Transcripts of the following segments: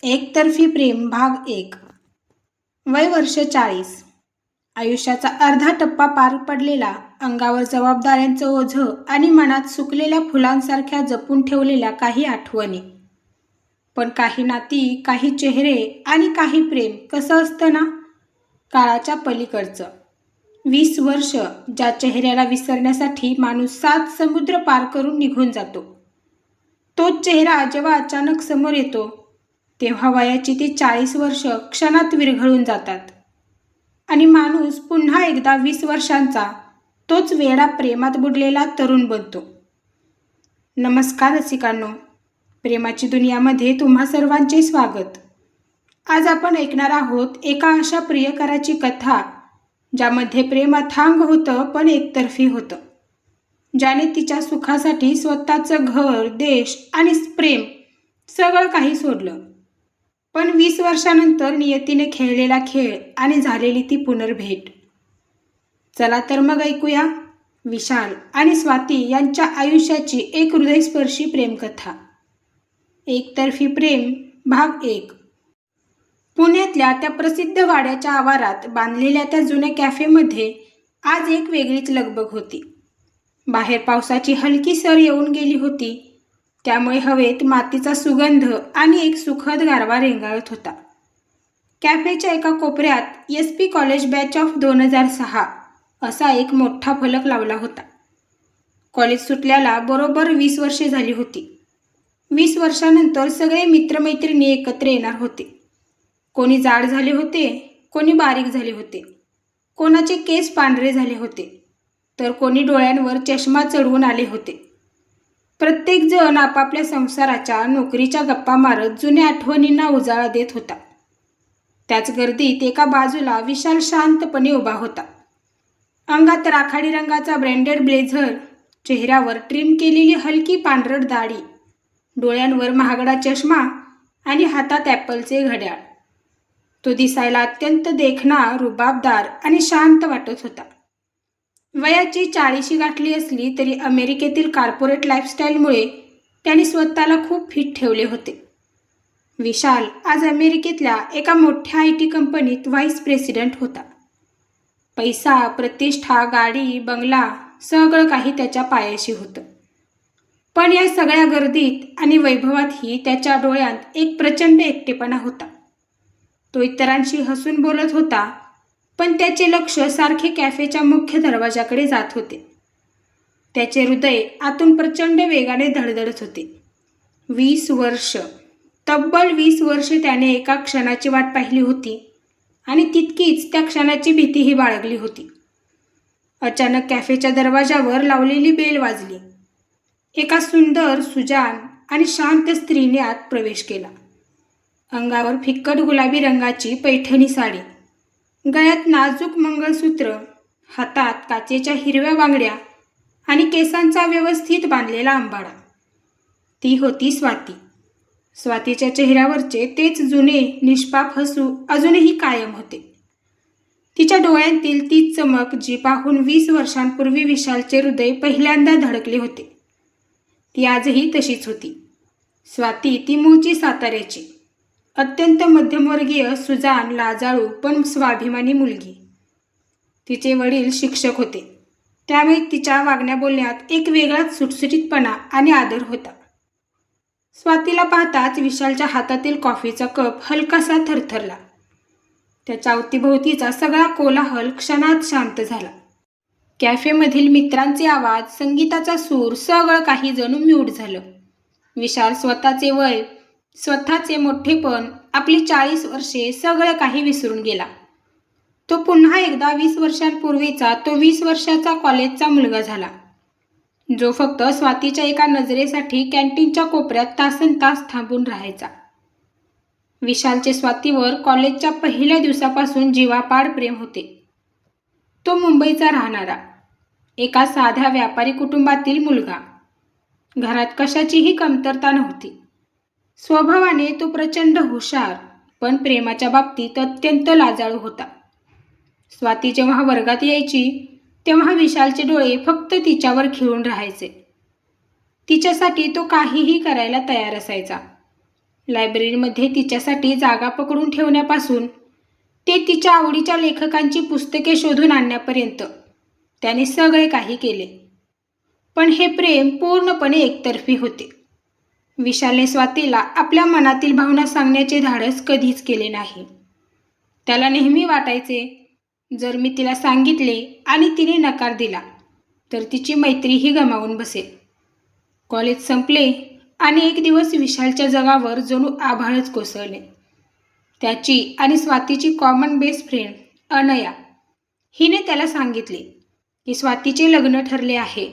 एकतर्फी प्रेम भाग 1. वय वर्ष 40. आयुष्याचा अर्धा टप्पा पार पडलेला, अंगावर जबाबदाऱ्यांचं ओझं आणि मनात सुकलेल्या फुलांसारख्या जपून ठेवलेल्या काही आठवणी. पण काही नाती, काही चेहरे आणि काही प्रेम कसं असतं ना, काळाच्या पलीकडचं. 20 वर्ष, ज्या चेहऱ्याला विसरण्यासाठी माणूस 7 समुद्र पार करून निघून जातो. तोच चेहरा जेव्हा अचानक समोर येतो तेव्हा वयाची ती 40 वर्ष क्षणात विरघळून जातात आणि माणूस पुन्हा एकदा 20 वर्षांचा, तोच वेडा प्रेमात बुडलेला तरुण बनतो. नमस्कार रसिकांनो, प्रेमाची दुनियामध्ये तुम्हा सर्वांचे स्वागत. आज आपण ऐकणार आहोत एका अशा प्रियकराची कथा ज्यामध्ये प्रेम अथांग होतं पण एकतर्फी होतं. ज्याने तिच्या सुखासाठी स्वतःचं घर, देश आणि प्रेम सगळं काही सोडलं. पण 20 वर्षानंतर नियतीने खेळलेला खेळ आणि झालेली ती पुनर्भेट. चला तर मग ऐकूया विशाल आणि स्वाती यांच्या आयुष्याची एक हृदयस्पर्शी प्रेमकथा. एकतर्फी प्रेम भाग 1. पुण्यातल्या त्या प्रसिद्ध वाड्याच्या आवारात बांधलेल्या त्या जुन्या कॅफेमध्ये आज एक वेगळीच लगबग होती. बाहेर पावसाची हलकी सर येऊन गेली होती, त्यामुळे हवेत मातीचा सुगंध आणि एक सुखद गारवा रेंगाळत होता. कॅफेच्या एका कोपऱ्यात SP कॉलेज बॅच ऑफ 2006 असा एक मोठा फलक लावला होता. कॉलेज सुटल्याला बरोबर 20 वर्षे झाली होती. 20 वर्षानंतर सगळे मित्रमैत्रिणी एकत्र येणार होते. कोणी जाड झाले होते, कोणी बारीक झाले होते, कोणाचे केस पांढरे झाले होते, तर कोणी डोळ्यांवर चष्मा चढवून आले होते. प्रत्येक जण आपापल्या संसाराच्या, नोकरीच्या गप्पा मारत जुन्या आठवणींना उजाळा देत होता. त्याच गर्दीत एका बाजूला विशाल शांतपणे उभा होता. अंगात राखाडी रंगाचा ब्रँडेड ब्लेझर, चेहऱ्यावर ट्रिम केलेली हलकी पांढरट दाढी, डोळ्यांवर महागडा चष्मा आणि हातात ॲपलचे घड्याळ. तो दिसायला अत्यंत देखणा, रुबाबदार आणि शांत वाटत होता. वयाची 40 गाठली असली तरी अमेरिकेतील कॉर्पोरेट लाईफस्टाईलमुळे त्याने स्वतःला खूप फिट ठेवले होते. विशाल आज अमेरिकेतल्या एका मोठ्या IT कंपनीत व्हाईस प्रेसिडेंट होता. पैसा, प्रतिष्ठा, गाडी, बंगला सगळं काही त्याच्या पायाशी होतं. पण या सगळ्या गर्दीत आणि वैभवातही त्याच्या डोळ्यात एक प्रचंड एकटेपणा होता. तो इतरांशी हसून बोलत होता, पण त्याचे लक्ष सारखे कॅफेच्या मुख्य दरवाजाकडे जात होते. त्याचे हृदय आतून प्रचंड वेगाने धडधडत होते. 20 वर्ष, तब्बल 20 वर्षे त्याने एका क्षणाची वाट पाहिली होती आणि तितकीच त्या क्षणाची भीतीही बाळगली होती. अचानक कॅफेच्या दरवाजावर लावलेली बेल वाजली. एका सुंदर, सुजाण आणि शांत स्त्रीने आत प्रवेश केला. अंगावर फिक्कट गुलाबी रंगाची पैठणी साडी, गळ्यात नाजूक मंगळसूत्र, हातात काचेच्या हिरव्या बांगड्या आणि केसांचा व्यवस्थित बांधलेला अंबाडा. ती होती स्वाती. स्वातीच्या चेहऱ्यावरचे तेच जुने निष्पाप हसू अजूनही कायम होते. तिच्या डोळ्यांतील तीच चमक जी पाहून 20 वर्षांपूर्वी विशालचे हृदय पहिल्यांदा धडकले होते, ती आजही तशीच होती. स्वाती ती मूळची साताऱ्याची, अत्यंत मध्यमवर्गीय, सुजाण, लाजाळू पण स्वाभिमानी मुलगी. तिचे वडील शिक्षक होते, त्यामुळे तिच्या वागण्या बोलण्यात एक वेगळाच सुटसुटीतपणा आणि आदर होता. स्वातीला पाहताच विशालच्या हातातील कॉफीचा कप हलकासा थरथरला. त्याच्या अवतीभोवतीचा सगळा कोलाहल क्षणात शांत झाला. कॅफेमधील मित्रांचे आवाज, संगीताचा सूर, सगळं काही जणू म्यूट झालं. विशाल स्वतःचे वय, स्वतःचे मोठेपण, आपली 40 वर्षे सगळं काही विसरून गेला. तो पुन्हा एकदा 20 वर्षांपूर्वीचा तो 20 वर्षाचा कॉलेजचा मुलगा झाला, जो फक्त स्वातीच्या एका नजरेसाठी कॅन्टीनच्या कोपऱ्यात तासनतास थांबून राहायचा. विशालचे स्वातीवर कॉलेजच्या पहिल्या दिवसापासून जीवापाड प्रेम होते. तो मुंबईचा राहणारा, एका साध्या व्यापारी कुटुंबातील मुलगा. घरात कशाचीही कमतरता नव्हती. स्वभावाने तो प्रचंड हुशार, पण प्रेमाच्या बाबतीत अत्यंत लाजाळू होता. स्वाती जेव्हा वर्गात यायची तेव्हा विशालचे डोळे फक्त तिच्यावर खिळून राहायचे. तिच्यासाठी तो काहीही करायला तयार असायचा. लायब्ररीमध्ये तिच्यासाठी जागा पकडून ठेवण्यापासून ते तिच्या आवडीच्या लेखकांची पुस्तके शोधून आणण्यापर्यंत त्याने सगळे काही केले. पण हे प्रेम पूर्णपणे एकतर्फी होते. विशालने स्वातीला आपल्या मनातील भावना सांगण्याचे धाडस कधीच केले नाही. त्याला नेहमी वाटायचे, जर मी तिला सांगितले आणि तिने नकार दिला तर तिची मैत्रीही गमावून बसेल. कॉलेज संपले आणि एक दिवस विशालच्या जगावर जणू आभाळच कोसळले. त्याची आणि स्वातीची कॉमन बेस्ट फ्रेंड अनया हिने त्याला सांगितले की स्वातीचे लग्न ठरले आहे.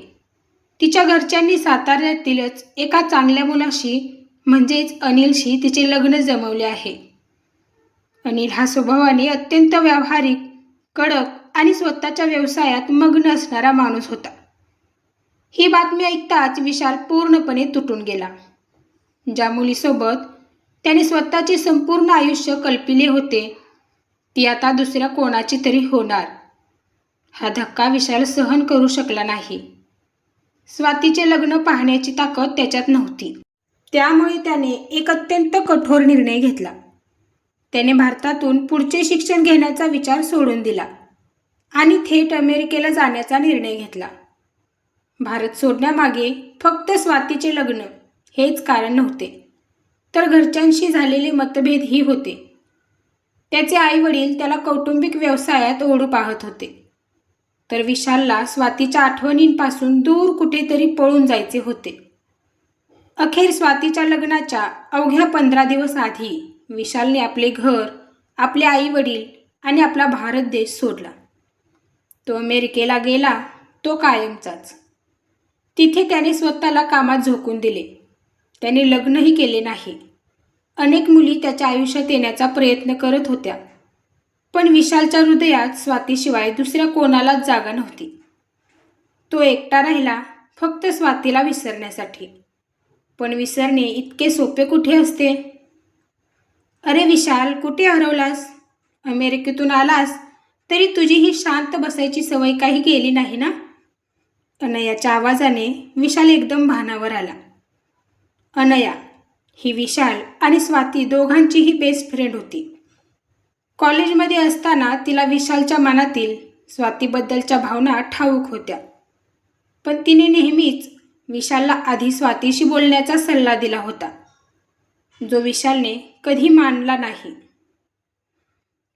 तिच्या घरच्यांनी साताऱ्यातीलच एका चांगल्या मुलाशी म्हणजेच अनिलशी तिचे लग्न जमवले आहे. अनिल हा स्वभावाने अत्यंत व्यावहारिक, कडक आणि स्वतःच्या व्यवसायात मग्न असणारा माणूस होता. ही बातमी ऐकताच विशाल पूर्णपणे तुटून गेला. ज्या मुलीसोबत त्याने स्वतःचे संपूर्ण आयुष्य कल्पिले होते ती आता दुसऱ्या कोणाची तरी होणार. हा धक्का विशाल सहन करू शकला नाही. स्वातीचे लग्न पाहण्याची ताकद त्याच्यात नव्हती. त्यामुळे त्याने एक अत्यंत कठोर निर्णय घेतला. त्याने भारतातून पुढचे शिक्षण घेण्याचा विचार सोडून दिला आणि थेट अमेरिकेला जाण्याचा निर्णय घेतला. भारत सोडण्यामागे फक्त स्वातीचे लग्न हेच कारण नव्हते, तर घरच्यांशी झालेले मतभेदही होते. त्याचे आई-वडील त्याला कौटुंबिक व्यवसायात ओढू पाहत होते, तर विशालला स्वातीच्या आठवणींपासून दूर कुठेतरी पळून जायचे होते. अखेर स्वातीच्या लग्नाच्या अवघ्या 15 दिवस आधी विशालने आपले घर, आपले आई-वडील आणि आपला भारत देश सोडला. तो अमेरिकेला गेला, तो कायमचाच. तिथे त्याने स्वतःला कामात झोकून दिले. त्याने लग्नही केले नाही. अनेक मुली त्याच्या आयुष्यात येण्याचा प्रयत्न करत होत्या, पण विशालच्या हृदयात स्वातीशिवाय दुसऱ्या कोणालाच जागा नव्हती. तो एकटा राहिला फक्त स्वातीला विसरण्यासाठी. पण विसरणे इतके सोपे कुठे असते? अरे विशाल, कुठे हरवलास? अमेरिकेतून आलास तरी तुझी ही शांत बसायची सवय काही गेली नाही ना? अनयाच्या आवाजाने विशाल एकदम भानावर आला. अनया ही विशाल आणि स्वाती दोघांचीही बेस्ट फ्रेंड होती. कॉलेजमध्ये असताना तिला विशालच्या मनातील स्वातीबद्दलच्या भावना ठाऊक होत्या, पण तिने नेहमीच विशालला आधी स्वातीशी बोलण्याचा सल्ला दिला होता, जो विशालने कधी मानला नाही.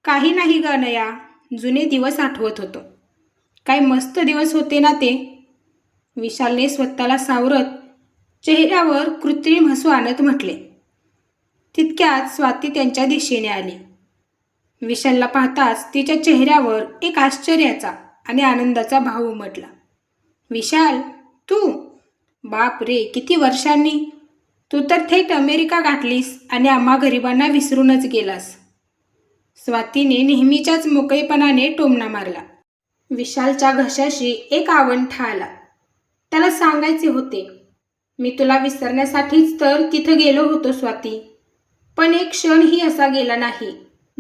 काही नाही ग अनया, जुने दिवस आठवत होतो. काय मस्त दिवस होते ना ते? विशालने स्वतःला सावरत चेहऱ्यावर कृत्रिम हसू आणत म्हटले. तितक्यात स्वाती त्यांच्या दिशेने आली. विशालला पाहताच तिच्या चेहऱ्यावर एक आश्चर्याचा आणि आनंदाचा भाव उमटला. विशाल, तू? बाप रे, किती वर्षांनी! तू तर थेट अमेरिका गाठलीस आणि आम्हा गरिबांना विसरूनच गेलास. स्वातीने नेहमीच्याच मोकळेपणाने टोमणा मारला. विशालच्या घशाशी एक आवंठा आला. त्याला सांगायचे होते, मी तुला विसरण्यासाठीच तर तिथं गेलो होतो स्वाती, पण एक क्षणही असा गेला नाही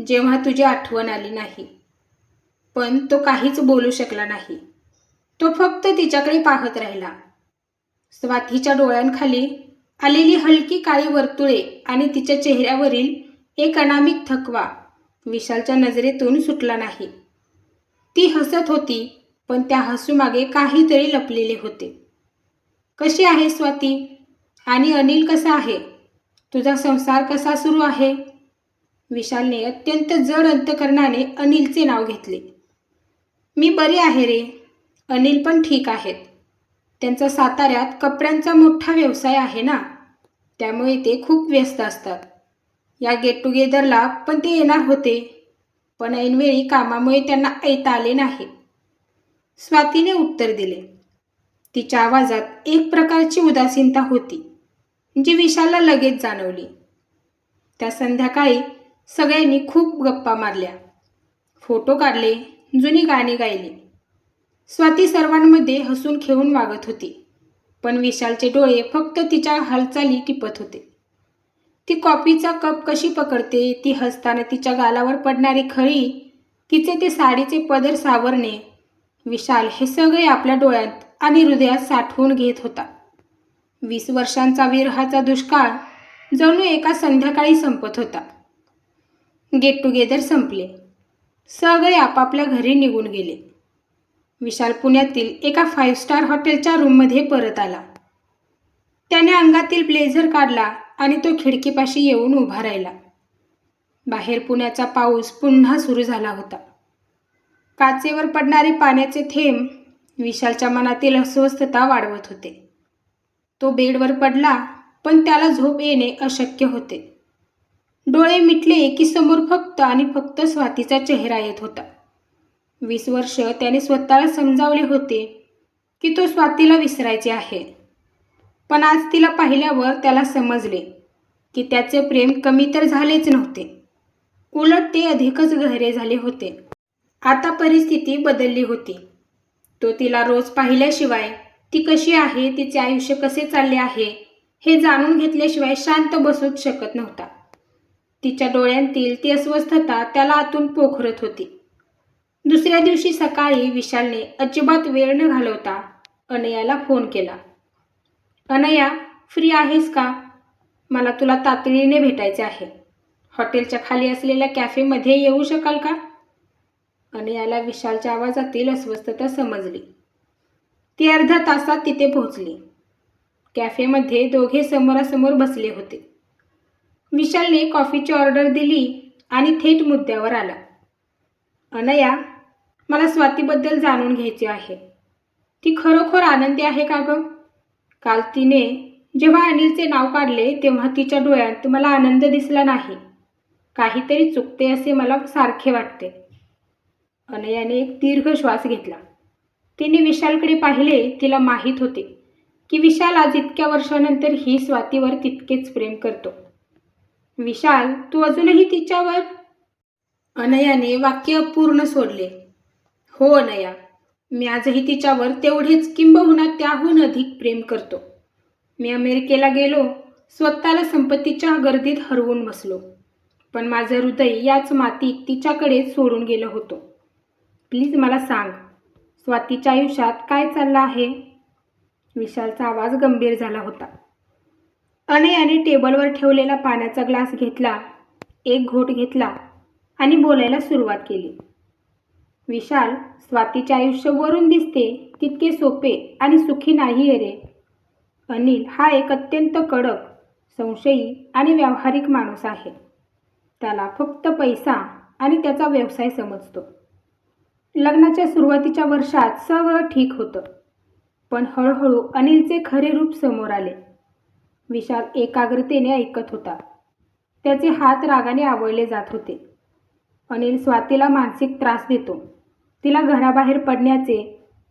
जेव्हा तुझी आठवण आली नाही. पण तो काहीच बोलू शकला नाही. तो फक्त तिच्याकडे पाहत राहिला. स्वातीच्या डोळ्यांखाली आलेली हलकी काळी वर्तुळे आणि तिच्या चेहऱ्यावरील एक अनामिक थकवा विशालच्या नजरेतून सुटला नाही. ती हसत होती, पण त्या हसूमागे काहीतरी लपलेले होते. कशी आहे स्वाती? आणि अनिल कसा आहे? तुझा संसार कसा सुरू आहे? विशालने अत्यंत जड अंतकरणाने अनिलचे नाव घेतले. मी बरे आहे रे. अनिल पण ठीक आहेत. त्यांचा साताऱ्यात कपड्यांचा मोठा व्यवसाय आहे ना, त्यामुळे ते खूप व्यस्त असतात. या गेट टुगेदरला पण ते येणार होते, पण ऐनवेळी कामामुळे त्यांना येता आले नाही. स्वातीने उत्तर दिले. तिच्या आवाजात एक प्रकारची उदासीनता होती, जी विशालला लगेच जाणवली. त्या संध्याकाळी सगळ्यांनी खूप गप्पा मारल्या, फोटो काढले, जुनी गाणी गायली. स्वाती सर्वांमध्ये हसून खेळून वागत होती, पण विशालचे डोळे फक्त तिच्या हालचाली टिपत होते. ती कॉफीचा कप कशी पकडते, ती हसताना तिच्या गालावर पडणारी खळी, तिचे ते साडीचे पदर सावरणे, विशाल हे सगळे आपल्या डोळ्यात आणि हृदयात साठवून घेत होता. 20 वर्षांचा विरहाचा दुष्काळ जणू एका संध्याकाळी संपत होता. गेट टुगेदर संपले. सगळे आपापल्या घरी निघून गेले. विशाल पुण्यातील एका 5 स्टार हॉटेलच्या रूममध्ये परत आला. त्याने अंगातील ब्लेझर काढला आणि तो खिडकीपाशी येऊन उभा राहिला. बाहेर पुण्याचा पाऊस पुन्हा सुरू झाला होता. काचेवर पडणारे पाण्याचे थेंब विशालच्या मनातील अस्वस्थता वाढवत होते. तो बेडवर पडला, पण त्याला झोप येणे अशक्य होते. डोळे मिटले की समोर फक्त आणि फक्त स्वातीचा चेहरा येत होता. 20 वर्ष त्याने स्वतःला समजावले होते की तो स्वातीला विसरायचे आहे. पण आज तिला पाहिल्यावर त्याला समजले की त्याचे प्रेम कमी तर झालेच नव्हते, उलट ते अधिकच गहरे झाले होते. आता परिस्थिती बदलली होती. तो तिला रोज पाहिल्याशिवाय, ती कशी आहे, तिचे आयुष्य कसे चालले आहे हे जाणून घेतल्याशिवाय शांत बसूच शकत नव्हता. तिच्या डोळ्यांतील ती अस्वस्थता त्याला आतून पोखरत होती. दुसऱ्या दिवशी सकाळी विशालने अजिबात वेळ न घालवता अनयाला फोन केला. अनया, फ्री आहेस का? मला तुला तातडीने भेटायचे आहे. हॉटेलच्या खाली असलेल्या कॅफेमध्ये येऊ शकाल का? अनयाला विशालच्या आवाजातील अस्वस्थता समजली. ती अर्ध्या तासात तिथे पोहोचली. कॅफेमध्ये दोघे समोरासमोर बसले होते. विशालने कॉफीची ऑर्डर दिली आणि थेट मुद्द्यावर आला. अनया, मला स्वातीबद्दल जाणून घ्यायचे आहे. ती खरोखर आनंदी आहे का गं? काल तिने जेव्हा अनिलचे नाव काढले तेव्हा तिच्या डोळ्यात मला आनंद दिसला नाही. काहीतरी चुकते असे मला सारखे वाटते. अनयाने एक दीर्घ श्वास घेतला. तिने विशालकडे पाहिले. तिला माहीत होते की विशाल आज इतक्या वर्षानंतर ही स्वातीवर तितकेच प्रेम करतो. विशाल, तू अजूनही तिच्यावर? अनयाने वाक्य अपूर्ण सोडले. हो अनया, मी आजही तिच्यावर तेवढेच किंबहुना त्याहून अधिक प्रेम करतो. मी अमेरिकेला गेलो, स्वतःला संपत्तीच्या गर्दीत हरवून बसलो, पण माझं हृदय याच मातीत तिच्याकडे सोडून गेलं होतं. प्लीज मला सांग, स्वातीच्या आयुष्यात काय चाललं आहे? विशालचा आवाज गंभीर झाला होता. अनयाने टेबलवर ठेवलेला पाण्याचा ग्लास घेतला, एक घोट घेतला आणि बोलायला सुरुवात केली. विशाल, स्वातीचे आयुष्य वरून दिसते तितके सोपे आणि सुखी नाही रे. अनिल हा एक अत्यंत कडक, संशयी आणि व्यावहारिक माणूस आहे. त्याला फक्त पैसा आणि त्याचा व्यवसाय समजतो. लग्नाच्या सुरुवातीच्या वर्षात सगळं ठीक होतं, पण हळूहळू अनिलचे खरे रूप समोर आले. विशाल एकाग्रतेने ऐकत होता. त्याचे हात रागाने आवळले जात होते. अनिल स्वातीला मानसिक त्रास देतो. तिला घराबाहेर पडण्याचे,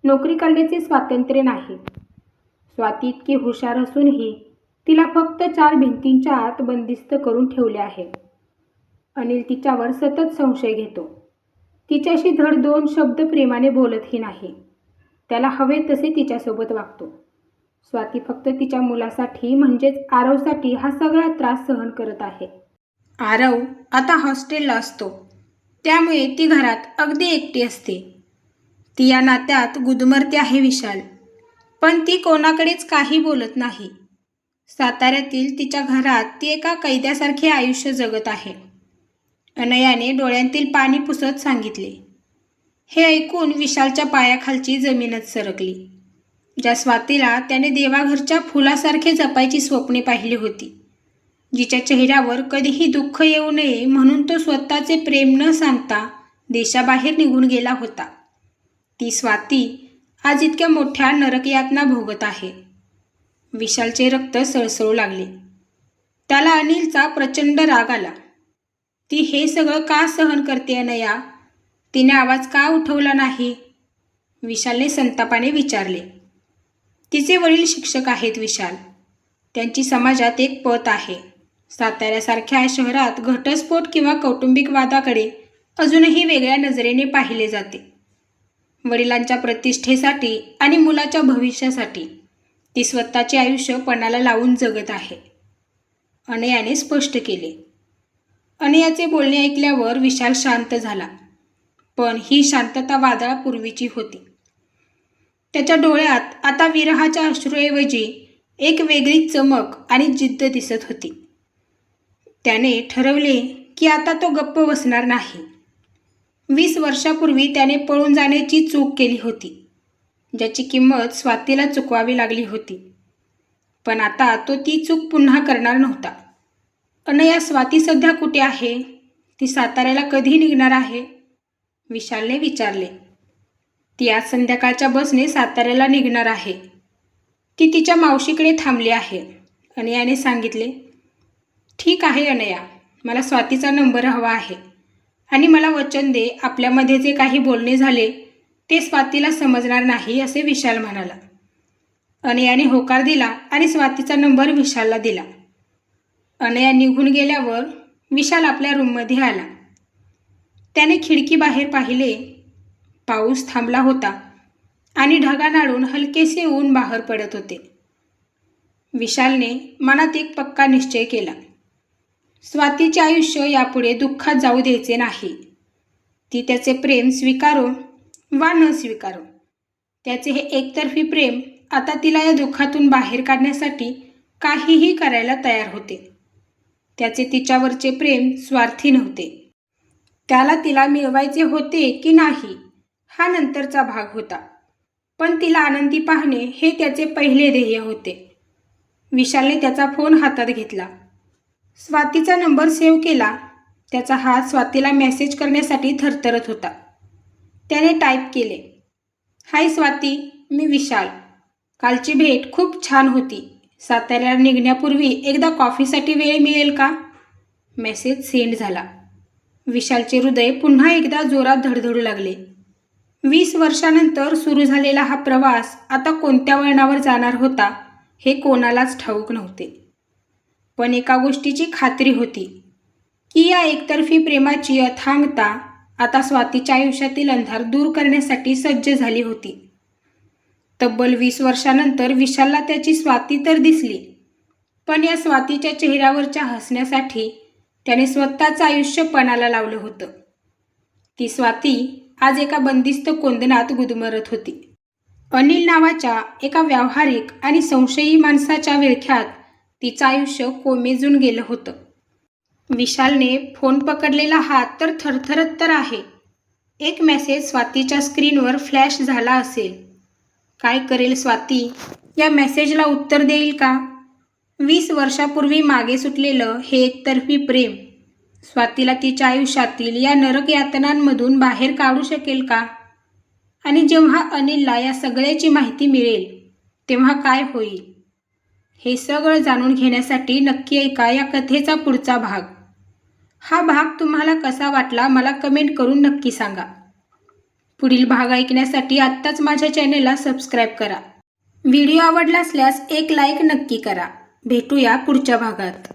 नोकरी करण्याचे स्वातंत्र्य नाही. स्वाती इतकी हुशार असूनही तिला फक्त 4 भिंतींच्या आत बंदिस्त करून ठेवले आहे. अनिल तिच्यावर सतत संशय घेतो. तिच्याशी धड 2 शब्द प्रेमाने बोलतही नाही. त्याला हवे तसे तिच्यासोबत वागतो. स्वाती फक्त तिच्या मुलासाठी म्हणजेच आरवसाठी हा सगळा त्रास सहन करत आहे. आरव आता हॉस्टेलला असतो, त्यामुळे ती घरात अगदी एकटी असते. ती या नात्यात गुदमरते आहे विशाल, पण ती कोणाकडेच काही बोलत नाही. साताऱ्यातील तिच्या घरात ती एका कैद्यासारखे आयुष्य जगत आहे. अनयाने डोळ्यांतील पाणी पुसत सांगितले. हे ऐकून विशालच्या पायाखालची जमीनच सरकली. ज्या स्वातीला त्याने देवाघरच्या फुलासारखे जपायची स्वप्ने पाहिली होती, जिच्या चेहऱ्यावर कधीही दुःख येऊ नये म्हणून तो स्वतःचे प्रेम न सांगता देशाबाहेर निघून गेला होता, ती स्वाती आज इतक्या मोठ्या नरकयातना भोगत आहे. विशालचे रक्त सळसळू लागले. त्याला अनिलचा प्रचंड राग आला. ती हे सगळं का सहन करते अनया? तिने आवाज का उठवला नाही? विशालने संतापाने विचारले. तिचे वडील शिक्षक आहेत विशाल. त्यांची समाजात एक पत आहे. साताऱ्यासारख्या शहरात घटस्फोट किंवा कौटुंबिक वादाकडे अजूनही वेगळ्या नजरेने पाहिले जाते. वडिलांच्या प्रतिष्ठेसाठी आणि मुलाच्या भविष्यासाठी ती स्वतःचे आयुष्य पणाला लावून जगत आहे, अनयाने स्पष्ट केले. अनयाचे बोलणे ऐकल्यावर विशाल शांत झाला, पण ही शांतता वादळापूर्वीची होती. त्याच्या डोळ्यात आता विरहाच्या अश्रूऐवजी एक वेगळी चमक आणि जिद्द दिसत होती. त्याने ठरवले की आता तो गप्प बसणार नाही. 20 वर्षापूर्वी त्याने पळून जाण्याची चूक केली होती, ज्याची किंमत स्वातीला चुकवावी लागली होती. पण आता तो ती चूक पुन्हा करणार नव्हता. अनया, स्वाती सध्या कुठे आहे? ती साताऱ्याला कधी निघणार आहे? विशालने विचारले. ती आज संध्याकाळच्या बसने साताऱ्याला निघणार आहे. ती तिच्या मावशीकडे थांबली आहे, अनयाने सांगितले. ठीक आहे अनया, मला स्वातीचा नंबर हवा आहे आणि मला वचन दे आपल्यामध्ये जे काही बोलणे झाले ते स्वातीला समजणार नाही, असे विशाल म्हणाला. अनयाने होकार दिला आणि स्वातीचा नंबर विशालला दिला. अनया निघून गेल्यावर विशाल आपल्या रूममध्ये आला. त्याने खिडकीबाहेर पाहिले. पाऊस थांबला होता आणि ढगांआडून हलकेसे ऊन बाहेर पडत होते. विशालने मनात एक पक्का निश्चय केला. स्वातीचे आयुष्य यापुढे दुःखात जाऊ द्यायचे नाही. ती त्याचे प्रेम स्वीकारो वा न स्वीकारो, त्याचे हे एकतर्फी प्रेम आता तिला या दुःखातून बाहेर काढण्यासाठी काहीही करायला तयार होते. त्याचे तिच्यावरचे प्रेम स्वार्थी नव्हते. त्याला तिला मिळवायचे होते की नाही हा नंतरचा भाग होता, पण तिला आनंदी पाहणे हे त्याचे पहिले ध्येय होते. विशालने त्याचा फोन हातात घेतला. स्वातीचा नंबर सेव्ह केला. त्याचा हात स्वातीला मेसेज करण्यासाठी थरथरत होता. त्याने टाईप केले. हाय स्वाती, मी विशाल. कालची भेट खूप छान होती. साताऱ्याला निघण्यापूर्वी एकदा कॉफीसाठी वेळ मिळेल का? मेसेज सेंड झाला. विशालचे हृदय पुन्हा एकदा जोरात धडधडू लागले. 20 वर्षानंतर सुरू झालेला हा प्रवास आता कोणत्या वळणावर जाणार होता हे कोणालाच ठाऊक नव्हते. पण एका गोष्टीची खात्री होती की या एकतर्फी प्रेमाची अथांगता आता स्वातीच्या आयुष्यातील अंधार दूर करण्यासाठी सज्ज झाली होती. तब्बल 20 वर्षानंतर विशालला त्याची स्वाती तर दिसली, पण या स्वातीच्या चेहऱ्यावरच्या हसण्यासाठी त्याने स्वतःचं आयुष्य पणाला लावलं होतं. ती स्वाती आज एका बंदिस्त कोंदणात गुदमरत होती. अनिल नावाच्या एका व्यावहारिक आणि संशयी माणसाच्या विळख्यात तिचं आयुष्य कोमेजून गेलं होतं. विशालने फोन पकडलेला हात तर थरथरत तर आहे. एक मेसेज स्वातीच्या स्क्रीनवर फ्लॅश झाला असेल. काय करेल स्वाती? या मेसेजला उत्तर देईल का? 20 वर्षापूर्वी मागे सुटलेलं हे एकतर्फी प्रेम स्वातीला तिच्या आयुष्यातील या नरक यातनांमधून बाहेर काढू शकेल का? आणि जेव्हा अनिलला या सगळ्याची माहिती मिळेल तेव्हा काय होईल? हे सगळं जाणून घेण्यासाठी नक्की ऐका या कथेचा पुढचा भाग. हा भाग तुम्हाला कसा वाटला मला कमेंट करून नक्की सांगा. पुढील भाग ऐकण्यासाठी आत्ताच माझ्या चॅनेलला सबस्क्राईब करा. व्हिडिओ आवडला असल्यास एक लाईक नक्की करा. भेटूया पुढच्या भागात.